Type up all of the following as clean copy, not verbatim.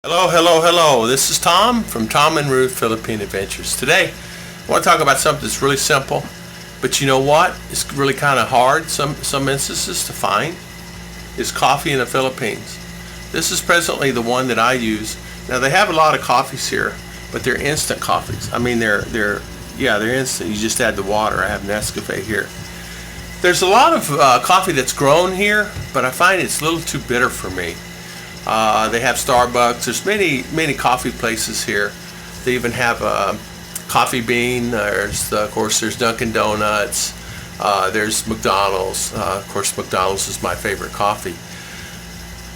Hello, hello, hello. This is Tom from Tom and Ruth Philippine Adventures. Today, I want to talk about something that's really simple, but you know what? It's really kind of hard, some instances, to find. Is coffee in the Philippines. This is presently the one that I use. Now, they have a lot of coffees here, but they're instant coffees. I mean, they're instant. You just add the water. I have Nescafe here. There's a lot of coffee that's grown here, but I find it's a little too bitter for me. They have Starbucks. There's many coffee places here. They even have Coffee Bean. Of course, there's Dunkin' Donuts. There's McDonald's. Of course, McDonald's is my favorite coffee.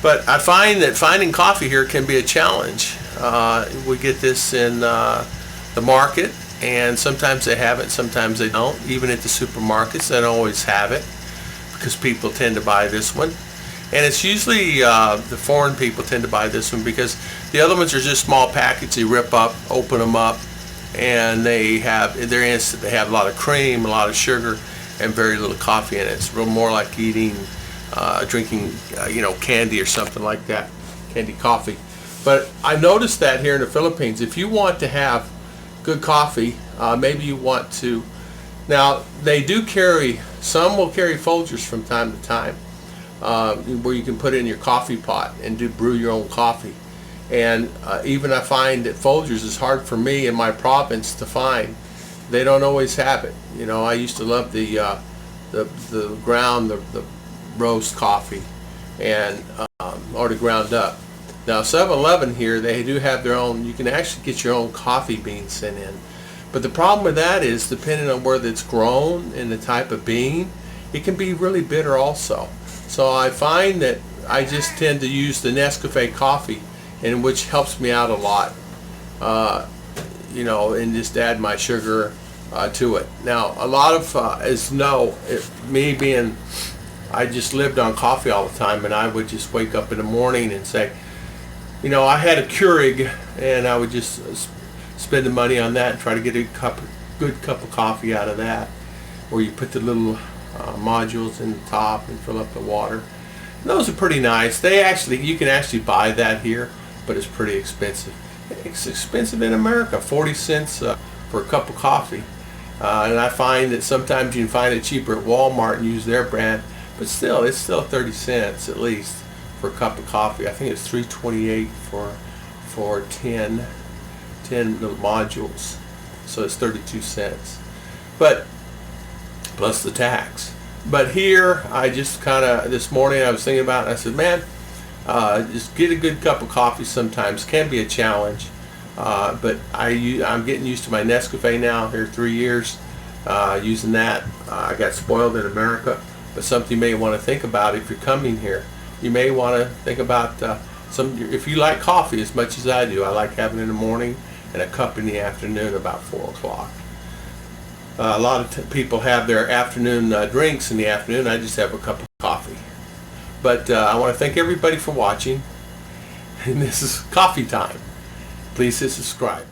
But I find that finding coffee here can be a challenge. We get this in the market, and sometimes they have it, sometimes they don't. Even at the supermarkets, they don't always have it because people tend to buy this one. And it's usually the foreign people tend to buy this one because the other ones are just small packets. You rip up, open them up, and they're instant. They have a lot of cream, a lot of sugar, and very little coffee in it. It's real more like drinking, candy or something like that, candy coffee. But I noticed that here in the Philippines, if you want to have good coffee, maybe you want to. Now they do carry. Some will carry Folgers from time to time. Where you can put it in your coffee pot and brew your own coffee. And even I find that Folgers is hard for me in my province to find. They don't always have it. You know, I used to love the roast coffee and or the ground up. Now 7-Eleven here, they do have their own. You can actually get your own coffee beans sent in. But the problem with that is, depending on where it's grown and the type of bean, it can be really bitter also. So I find that I just tend to use the Nescafe coffee, and which helps me out a lot, and just add my sugar to it. Now, a lot of I just lived on coffee all the time, and I would just wake up in the morning and say, I had a Keurig, and I would just spend the money on that and try to get a good cup of coffee out of that, where you put the little modules in the top and fill up the water. And those are pretty nice. You can actually buy that here, but it's pretty expensive. It's expensive in America, 40 cents for a cup of coffee. And I find that sometimes you can find it cheaper at Walmart and use their brand, but still, it's still 30 cents at least for a cup of coffee. I think it's $3.28 for 10 little modules, so it's 32 cents. But plus the tax. But here, I just this morning I was thinking about it, and I said, man, just get a good cup of coffee sometimes. Can be a challenge. But I'm getting used to my Nescafe now, here 3 years, using that. I got spoiled in America, but something you may want to think about if you're coming here. You may want to think about if you like coffee as much as I do. I like having it in the morning and a cup in the afternoon about 4 o'clock. A lot of people have their afternoon drinks in the afternoon. I just have a cup of coffee. But I want to thank everybody for watching. And this is coffee time. Please hit subscribe.